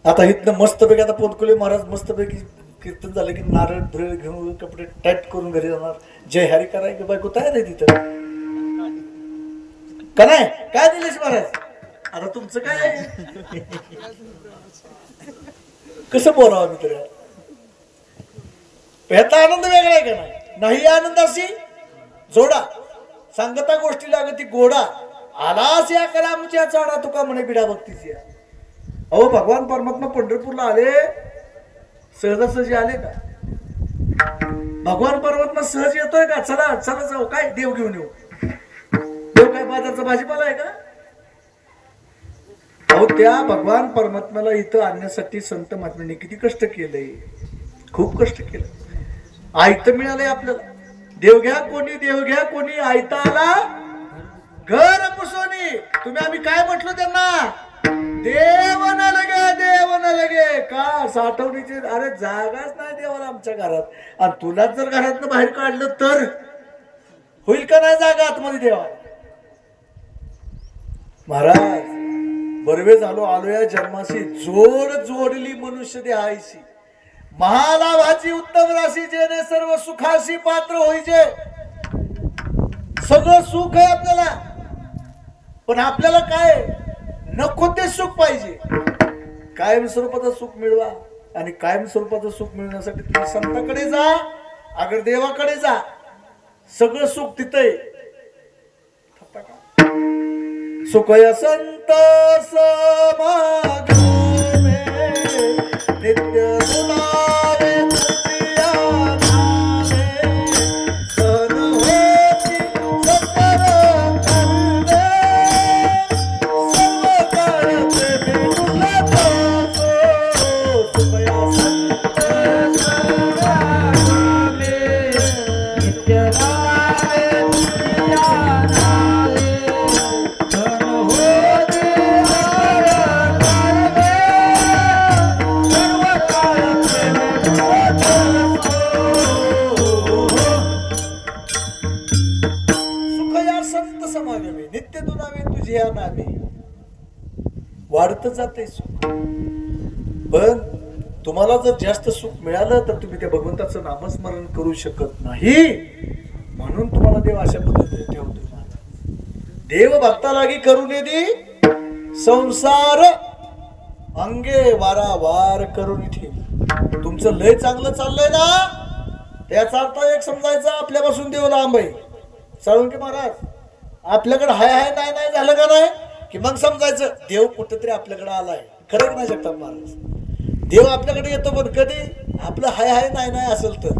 A: आता इथनं मस्तपैकी आता पोटकुले महाराज मस्तपैकी कीर्तन झालं की नारळ धुरळ घेऊन कपडे टाईट करून घरी जाणार जय हरी कराय की बायको तयार आहे तिथं का नाही काय दिलेश महाराज आता तुमचं काय कसं बोलावं मी तर ह्याचा आनंद वेगळा आहे का नाही आनंदाशी जोडा सांगता गोष्टी लागती गोडा आलास या कलामच्या चाडा तुका म्हणे बिडा भक्तीची अहो भगवान परमात्मा पंढरपूरला आले सहजासहजी आले का भगवान परमात्मा सहज येतोय का चला चला जाऊ काय देव घेऊन येऊ देव काय बाजारचा भाजीपाला आहे का अहो त्या भगवान परमात्म्याला इथं आणण्यासाठी संत महात्म्यांनी किती कष्ट केलंय खूप कष्ट केलं आयतं मिळालंय आपल्याला देव घ्या कोणी आयता आला घर पुसोनी तुम्ही आम्ही काय म्हटलो त्यांना देव न लगे का साठवणीची अरे जागाच नाही देवाला आमच्या घरात आणि तुलाच जर घरातनं बाहेर काढलं तर होईल का नाही जागा आतमध्ये देवा महाराज बरवे झालो आलो या जन्माशी जोडली मनुष्य देहाशी महालाभाची उत्तम राशी जेणे सर्व सुखाशी पात्र होईचे सगळं सुख आहे आपल्याला पण आपल्याला काय नको ते सुख पाहिजे. कायम स्वरूपाचं सुख मिळवा आणि कायम स्वरूपाचं सुख मिळवण्यासाठी तुम्ही संताकडे जा, अगर देवाकडे जा, सगळं सुख तिथे आहे. सुखय संत समागमे नित्य गुणावे तुझिया नामे. सन होती सकल कर्मे, सर्व काळ प्रेमी तुला दासो. सुखय संत समागमे नित्य गुणावे तुझिया नामे. नित्य दुनावे तुझे या नामे. वाढत जाते सुख. पण तुम्हाला जर जास्त सुख मिळालं तर तुम्ही त्या भगवंताचं नामस्मरण करू शकत नाही. म्हणून तुम्हाला देव अशा पद्धतीने ठेवतो. देव भक्तालागी करून दे संसार अंगे वारावार करून ठेव. तुमचं लय चांगलं चाललंय ना, त्याचा अर्थ एक समजायचा आपल्यापासून देव लांब आहे. साळुंके महाराज आपल्याकडे हाय हाय नाही नाही झालं का नाही की मग समजायचं देव कुठेतरी आपल्याकडे आलाय. खरं नाही जगताप महाराज, देव आपल्याकडे येतो पण कधी आपलं हाय हाय नाही नाही असेल तर.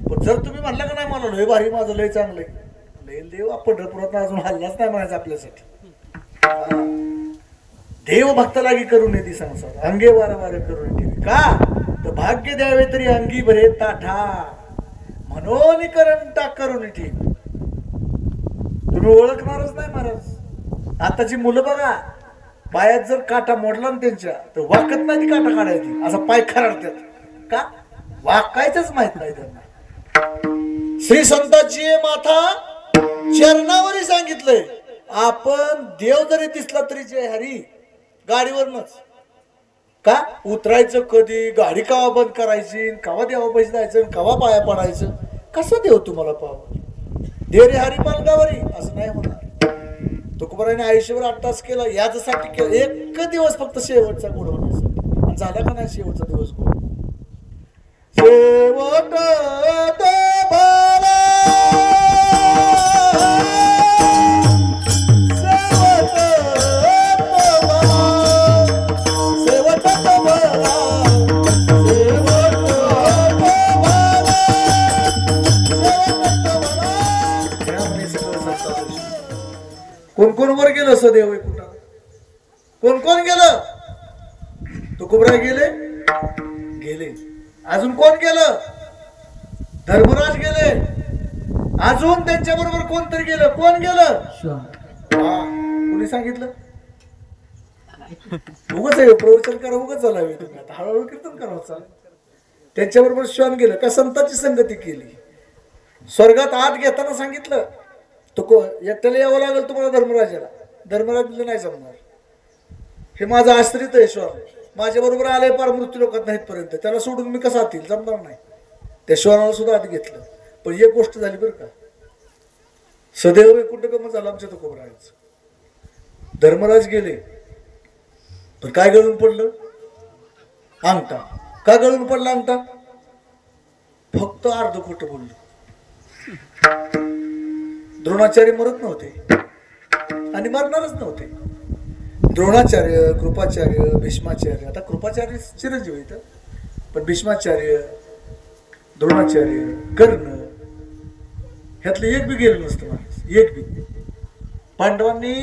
A: पण जर तुम्ही म्हणलं का नाही मला लय भारी माझं लय चांगलंय, लय देव पंढरपुरात अजून हल्लाच नाही म्हणायचं आपल्यासाठी. देव भक्तालागी करून येते संसार अंगे वारंवार करून येते. का तर भाग्य द्यावे तरी अंगी भरे ताठा म्हणून करंटा करून येते. तुम्ही ओळखणारच नाही महाराज. आताची मुलं बघा, पायात जर काटा मोडला ना त्यांच्या तर वाकत नाही ती काटा काढायची, असा पाय खराडतात. का वाकायचंच माहित नाही त्यांना. श्री संताची माथा चरणावरही सांगितलंय. आपण देव जरी दिसला तरी जय हरी गाडीवरनच. का उतरायचं कधी, गाडी कवा बंद करायची, कवा देवा पैसे द्यायचं, कवा पाया पडायचं. कसं देव तुम्हाला पाहावं. देव रे हरी पालगावरी असं नाही होणार. तुकोबाराने आयुष्यभर 8 तास केला याच्यासाठी केलं. एक दिवस फक्त शेवटचा गोड होण्यासाठी. आणि झाला का नाही शेवटचा दिवस गोड. शेवट कोण कोण वर गेलं असं देव कुठं. कोण कोण गेलं. तुकोबराय गेले गेले. अजून कोण गेलं. धर्मराज गेले. अजून त्यांच्या बरोबर कोणतरी गेलं. कोण गेलं. कोणी सांगितलं. उगाच आहे प्रवचन करा उगाच चालावे तुम्ही. आता हळूहळू कीर्तन करावं चाल. त्यांच्या बरोबर श्वान गेलं का संतांची संगती केली. स्वर्गात आत घेताना सांगितलं तो एकट्याला यावं लागेल तुम्हाला धर्मराजाला. धर्मराज नाही जमणार. हे माझा आश्रित आहे श्वान, माझ्या बरोबर आलंय पार मृत्यू लोकात नाहीत पर्यंत, त्याला सोडून मी कसं आतील जमणार नाही. त्या श्वानाला सुद्धा आत घेतलं. पण एक गोष्ट झाली बरं का, सदैव वैकुंठगमन झालं आमच्या तुकोबराज. धर्मराज गेले पण काय गळून पडलं. अंगठा. का गळून पडला अंगठा. फक्त अर्ध खोटं बोललं. द्रोणाचार्य मरत नव्हते आणि मरणारच नव्हते. द्रोणाचार्य, कृपाचार्य, भीष्माचार्य. आता कृपाचार्य चिरंजीव इथं, पण भीष्माचार्य, द्रोणाचार्य, कर्ण ह्यातलं एक बी गेलं नसतं महाराज. एक बी. पांडवांनी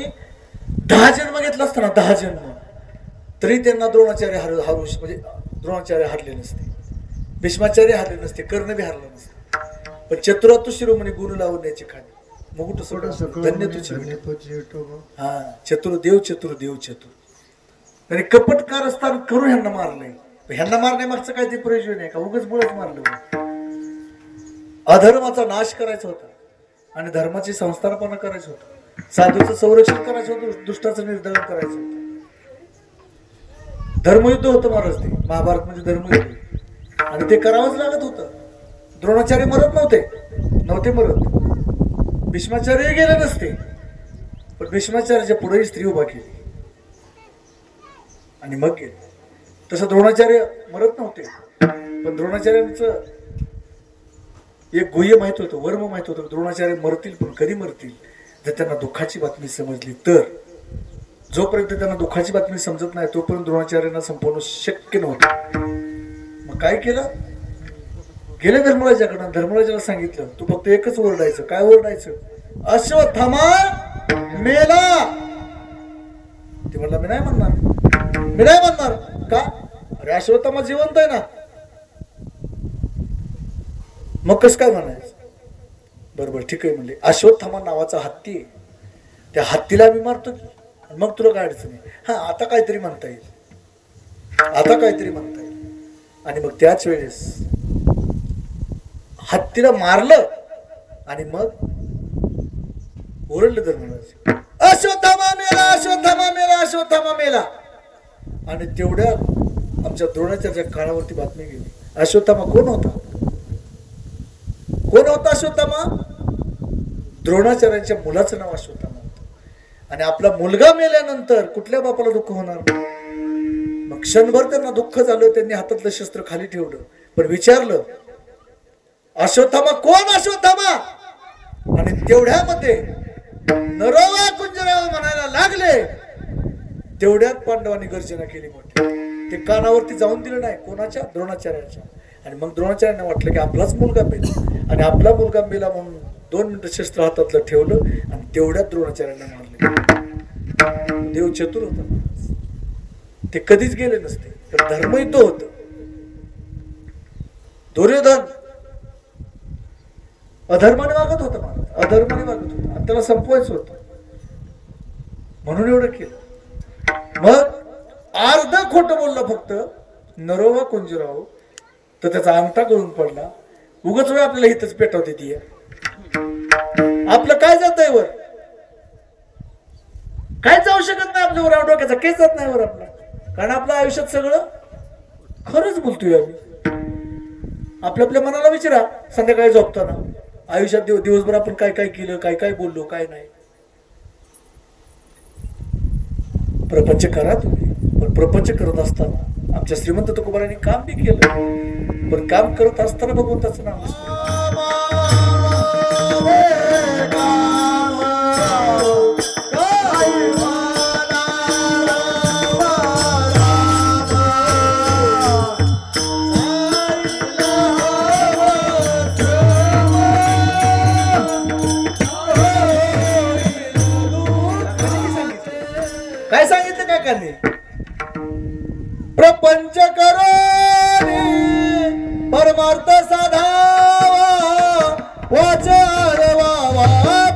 A: 10 जन्म घेतला असताना 10 जन्म तरी त्यांना द्रोणाचार्य हरू म्हणजे द्रोणाचार्य हरले नसते, भीष्माचार्य हरले नसते, कर्ण बी हरला नसते. पण चतुरातु शिरोमणी गुरु लावण्याची खाणी मुकुट सोडा धन्य तुझे. हा चतुर देव चतुर देव चतुर. आणि कपट कारस्थान करून ह्यांना मारलंय. ह्यांना मारण्यामागचं काय ते प्रयोजन आहे का. उगाच बुळच मारलं. अधर्माचा नाश करायचा होता आणि धर्माची संस्थापना करायचं होतं. साधूचं संरक्षण करायचं होतं, दुष्टाचं निर्धारण करायचं होतं. धर्मयुद्ध होतं महाराज ते. महाभारत म्हणजे धर्मयुद्ध आणि ते करावंच लागत होतं. द्रोणाचार्य मरत नव्हते मरत. भीष्माचार्य गेले नसते, पण भीष्माचार्याच्या पुढेही स्त्री उभा केली. आणि मग गेले. तसं द्रोणाचार्य मरत नव्हते, पण द्रोणाचार्यांचं एक गुह्य माहित होतं, वर्म माहित होतं. द्रोणाचार्य मरतील, पण कधी मरतील? जर त्यांना दुःखाची बातमी समजली तर. जोपर्यंत त्यांना दुःखाची बातमी समजत नाही तोपर्यंत द्रोणाचार्यांना संपवणं शक्य नव्हतं. मग काय केलं? गेले धर्मराजाकडं. धर्मराजाला सांगितलं, तू फक्त एकच ओरडायचं. काय ओरडायचं? अश्वत्थामा मेला. ते म्हणला, मी नाही म्हणणार, मी नाही म्हणणार. का? अरे अश्वत्थामा जिवंत आहे ना. मग कसं काय म्हणायचं? बरोबर, ठीक आहे म्हणले. अश्वत्थामा नावाचा हत्ती आहे, त्या हत्तीला आम्ही मारतो की. मग तुला काय अडचण आहे? हा, आता काहीतरी म्हणता येईल, आता काहीतरी म्हणता येईल. आणि मग त्याच वेळेस हत्तीला मारलं आणि मग ओरडलं धर्मराज, अश्वत्थामा मेला, अश्वत्थामा मेला, अश्वत्थामा मेला. आणि तेवढ्या आमच्या द्रोणाचार्याच्या कानावरती बातमी गेली. अश्वत्थामा कोण होता? कोण होता अश्वत्थामा? द्रोणाचार्यांच्या मुलाचं नाव अश्वत्थामा होतं. आणि आपला मुलगा मेल्यानंतर कुठल्या बापाला दुःख होणार? मग क्षणभर त्यांना दुःख झालं. त्यांनी हातातलं शस्त्र खाली ठेवलं, पण विचारलं, अश्वत्थामा कोण? अश्वत्थामा. आणि तेवढ्यामध्ये नरोवा कुंजराव म्हणायला लागले. तेवढ्यात पांडवांनी गर्जना केली मोठी. ते कानावरती जाऊन दिलं नाही. कोणाच्या? द्रोणाचार्याच्या. आणि मग द्रोणाचार्यांना वाटलं की आपलाच मुलगा मेला, आणि आपला मुलगा मेला म्हणून 2 मिनिटं शस्त्र हातातलं ठेवलं आणि तेवढ्यात द्रोणाचार्यांना मारले. देव चतुर होता, ते कधीच गेले नसते. तर धर्मयुद्ध होत. दुर्योधन अधर्माने वागत होता, महाराज अधर्माने वागत होता, आणि त्याला संपवायचं होतं म्हणून एवढं केलं. मग अर्ध खोटं बोललं फक्त नरोवा कुंजराव, तर त्याचा अंगठा गळून पडला. उगाच वेळ आपल्याला इथंच पेटवते ती. आपलं काय जातंय वर? काय जाऊ शकत नाही आपल्या वर. डोक्याचा केस जात नाही वर आपला, कारण आपल्या आयुष्यात सगळं खरंच बोलतोय आम्ही. आपल्या आपल्या मनाला विचारा, संध्याकाळी झोपताना आयुष्यात दिवसभर आपण काय काय केलं, काय काय बोललो, काय नाही. प्रपंच करा तुम्ही, पण प्रपंच करत असताना आमच्या श्रीमंत तुकोबारांनी काम बी केलं, पण काम करत असताना भगवंताचं नाम काय सांगितलं काकांनी? प्रपंच करो परमार्थ साधावा, वाच अरवावा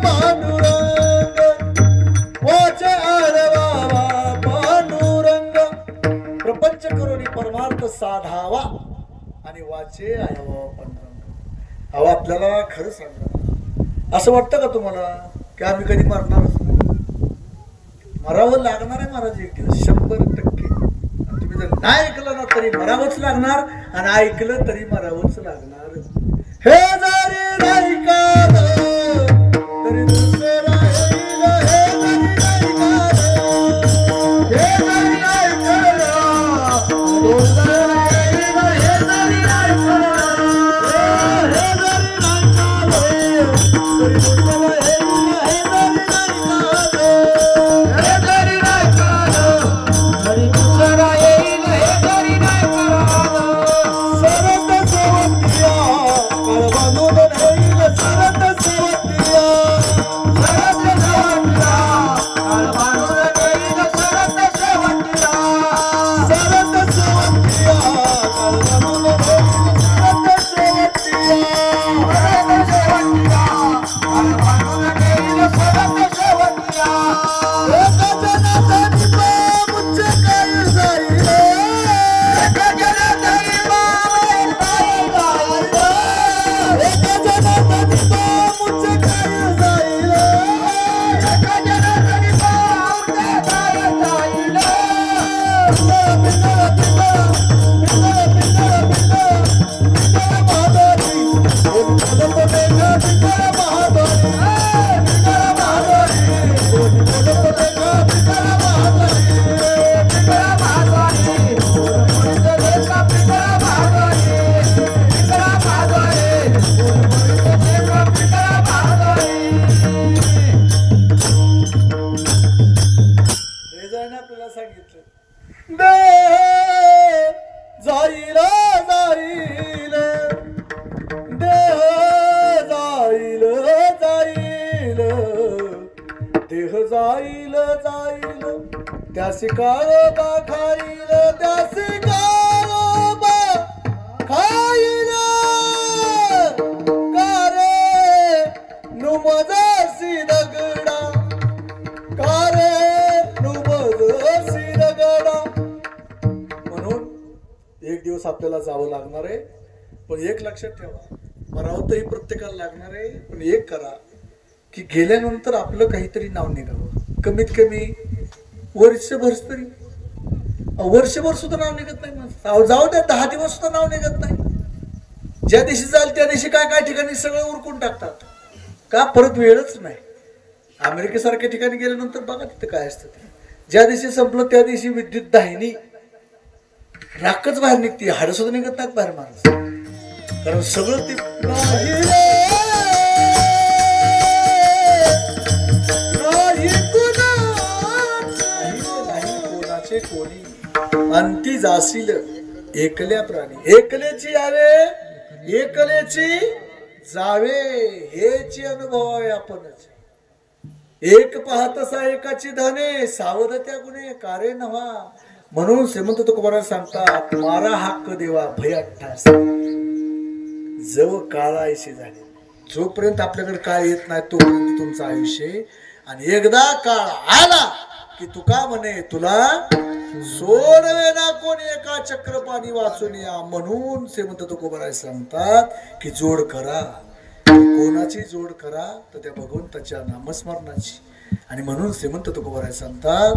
A: पांडुरंग, वाच अरवावा पांडुरंग. प्रपंच करो परमार्थ साधावा आणि वाचे अरवावा पांडुरंग. अहो, आपल्याला खरं सांगा, असं वाटतं का तुम्हाला की आम्ही कधी मरणारच नाही? मरावं लागणार आहे महाराज एक दिवस, 100%. तुम्ही जर नाही ऐकलं ना तरी मरावंच लागणार, आणि ऐकलं तरी मरावंच लागणार. हे जरी ऐकलं तरी दुसरं येईल, हे जरी ऐकलं, हे जरी ऐकलं दुसरं येईल, हे जरी ऐकलं, हे जरी ऐकलं तरी दुसरं येईल, हे जरी सरत जाईल जाईल त्यासी काळोबा खाईल त्यासी काळोबा खाईल कारे नुमजसी दगडा कारे नुमजसी दगडा. म्हणून एक दिवस आपल्याला जावं लागणार आहे, पण एक लक्षात ठेवा, मरावं तरी प्रत्येकाला लागणार आहे, पण एक करा की गेल्यानंतर आपलं काहीतरी नाव निघावं. कमीत कमी वर्षभर तरी, वर्षभर सुद्धा नाव निघत नाही माणसं. जाऊ द्या 10 दिवस सुद्धा नाव निघत नाही. ज्या दिवशी जाल त्या दिवशी काय काय ठिकाणी सगळं उरकून टाकतात. का? परत वेळच नाही. अमेरिकेसारख्या ठिकाणी गेल्यानंतर बघा तिथं काय असतं ते. ज्या दिवशी संपलं त्या दिवशी विद्युत दाहिनी राखच बाहेर निघते, हाड सुद्धा निघत नाहीत बाहेर माणूस. कारण सगळं ते कोणाचे कोणी अंती जाशील एकल्या प्राणी. एकल्याची यावे एकल्याची जावे, हेची अनुभव आहे आपणच. एक पाहतसा एकाची धने सावध त्या गुणे कारे नव्हा. म्हणून श्रीमंत तुकोबाराज सांगतात, मारा हक्क देवा भय अट्ठास. जव काळायशी झाले, जोपर्यंत आपल्याकडे काळ येत नाही तोपर्यंत तुमचं आयुष्य. आणि एकदा काळ आला की तुका म्हणे तुला सोडवे ना कोणी एका चक्रपाणी वाचून या. म्हणून श्रीमंत तुकोबाराज सांगतात की जोड करा. कोणाची जोड करा? तर त्या भगवंताच्या नामस्मरणाची. आणि म्हणून श्रीमंत तुकोबाराज सांगतात,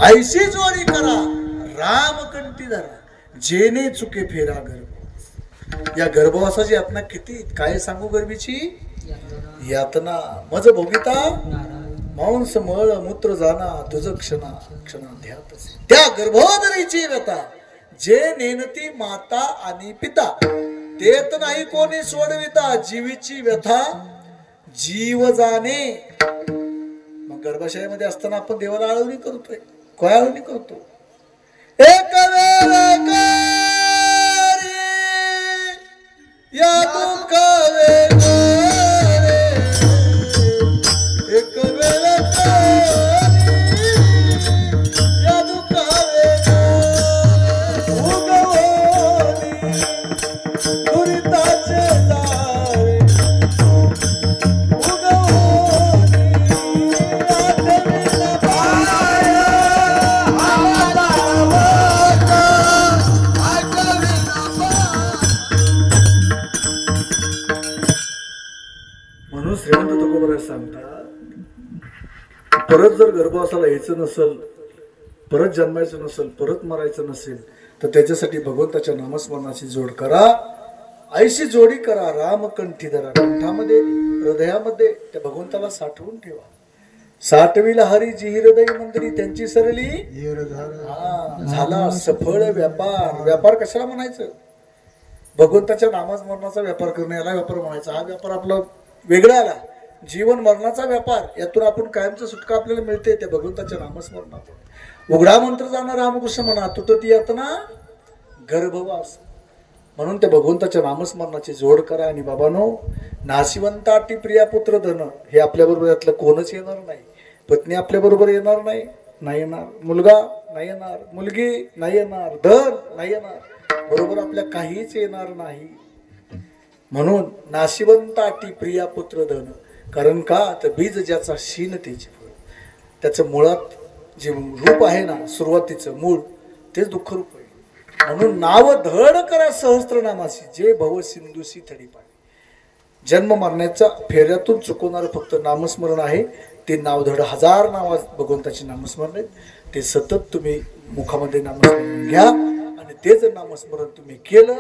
A: आईशी जोडी करा रामकंठी धरा जेने चुके फेरा गर्भ. या गर्भवासाची यातना किती काय सांगू. गर्भीची यातना मज भोगिता मांस मळ मूत्र जाना तुझ क्षणा क्षणा ध्यात. त्या गर्भोदरीची व्यथा जे नेनती माता आणि पिता तेत नाही कोणी सोडविता. जीवीची व्यथा जीव जाणे. मग गर्भाशयामध्ये असताना आपण देवाला आळवणी करतोय. काय आळवणी करतो? एक वेळ या दुःख एक वेळ या दुःख दुरिताचे जाळे म्हणून श्रीमंत तुकोबाराज सांगतात, परत जर गर्भवासाला यायचं नसेल, परत जन्मायचं नसेल, परत मरायचं नसेल, तर त्याच्यासाठी भगवंताच्या नामस्मरणाची जोड करा. आईशी जोडी करा रामकंठी धरा. कंठामध्ये हृदयामध्ये त्या भगवंताला साठवून ठेवा. साठविला हरी जी हृदय मंदिरी त्यांची सरली झाला सफळ व्यापार. व्यापार कशाला म्हणायचं? भगवंताच्या नामस्मरणाचा व्यापार करणं याला व्यापार म्हणायचा. हा व्यापार आपला वेगळा आला. जीवन मरणाचा व्यापार, यातून आपण कायमचं सुटका आपल्याला मिळते त्या भगवंताच्या नामस्मरणातून. उघडा मंत्र जाणार रामकृष्ण म्हणा तुटती यातना गर्भवास. म्हणून त्या भगवंताच्या नामस्मरणाची जोड करा. आणि बाबांनो, नाशिवंताटी प्रिया पुत्र धन हे आपल्या बरोबर यातलं कोणच येणार नाही. पत्नी आपल्या बरोबर येणार नाही, नाही येणार. मुलगा नाही येणार, मुलगी नाही येणार, धन नाही येणार, बरोबर आपल्या काहीच येणार नाही. म्हणून नाशिवंताटी प्रिया पुत्र धन. कारण का? तर बीज ज्याचा शीन त्याचे फळ. त्याचं मुळात जे रूप आहे ना, सुरुवातीचं मूळ, तेच दुःख रूप आहे. म्हणून नाव धड करा सहस्त्रनामाशी जे भव सिंधुसी थडी पाणी. जन्म मरण्याच्या फेऱ्यातून चुकवणारं फक्त नामस्मरण आहे. ते नावधड 1000 नावा भगवंताची नामस्मरण आहेत. ते सतत तुम्ही मुखामध्ये नामस्मरण घ्या. आणि ते जर नामस्मरण तुम्ही केलं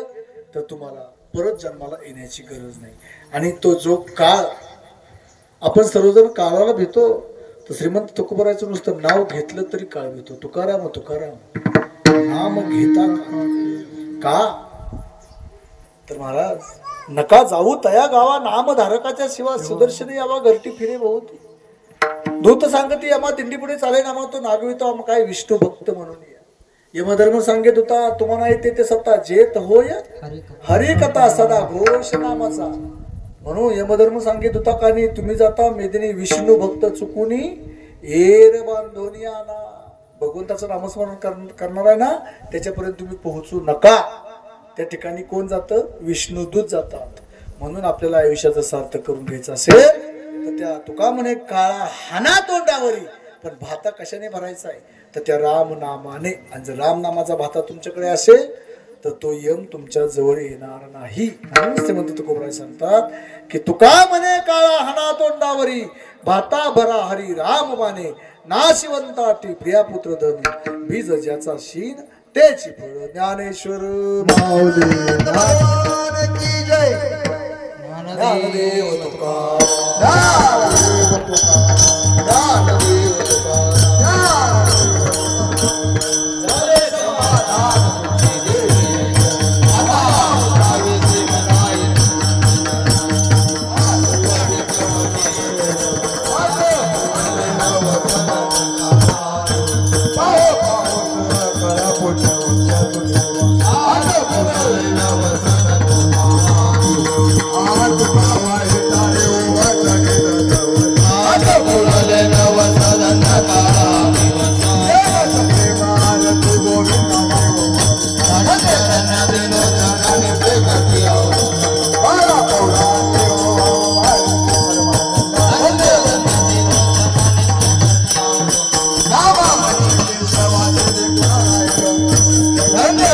A: तर तुम्हाला परत जन्माला येण्याची गरज नाही. आणि तो जो काळ आपण सर्वजण काळाला भेटतो, तर श्रीमंत तुकोबारायचं नुसतं नाव घेतलं तरी काळ भेटतो. तुकाराम तुकाराम नाम घेता का? तर महाराज नका जाऊ तया गावा नामधारकाच्या शिवा सुदर्शनी यावा घरटी फिरे बहुती. दूत सांगती यमा दिंडी पुढे चाले नामा तो नागवितो काय विष्णू भक्त म्हणून या. यमधर्म सांगेत होता तुम्हाला येते ते सत्ता जेत होय हरी कथा सदा घोष नामाचा. म्हणून यमधर्म सांगेत होता का नाही तुम्ही जाता मेदिनी विष्णू भक्त चुकुनी एर बांधोनी आला. भगवंताचं नामस्मरण करणार आहे ना त्याच्यापर्यंत तुम्ही पोहोचू नका. त्या ठिकाणी कोण जातं? विष्णुदूत जातात. म्हणून आपल्याला आयुष्याचं सार्थ करून घ्यायचं असेल तर त्या तुका म्हणे काळा हाना तोंडावरी, पण भाता कशाने भरायचा आहे तर त्या राम नामाने. आणि जर राम नामाचा भाता तुमच्याकडे असेल तर तो यम तुमच्या जवळ येणार नाही. म्हणूनच ते म्हणतात तुकोबराय सांगतात की तुका म्हणे काळा हाना तोंडावरी, भाता भरा हरी राम माने, नाशिवंताटी प्रिया पुत्र धन, बीज ज्याचा शीन त्याची फळ. ज्ञानेश्वर
B: माऊली भगवान की जय.
A: ज्ञानदेव तुका
B: ज्ञानदेव तुका.
A: ज्ञानदेव तुका. झाले समाधान तुझी देवी, आता उठावीचे मनाई.
B: धन्य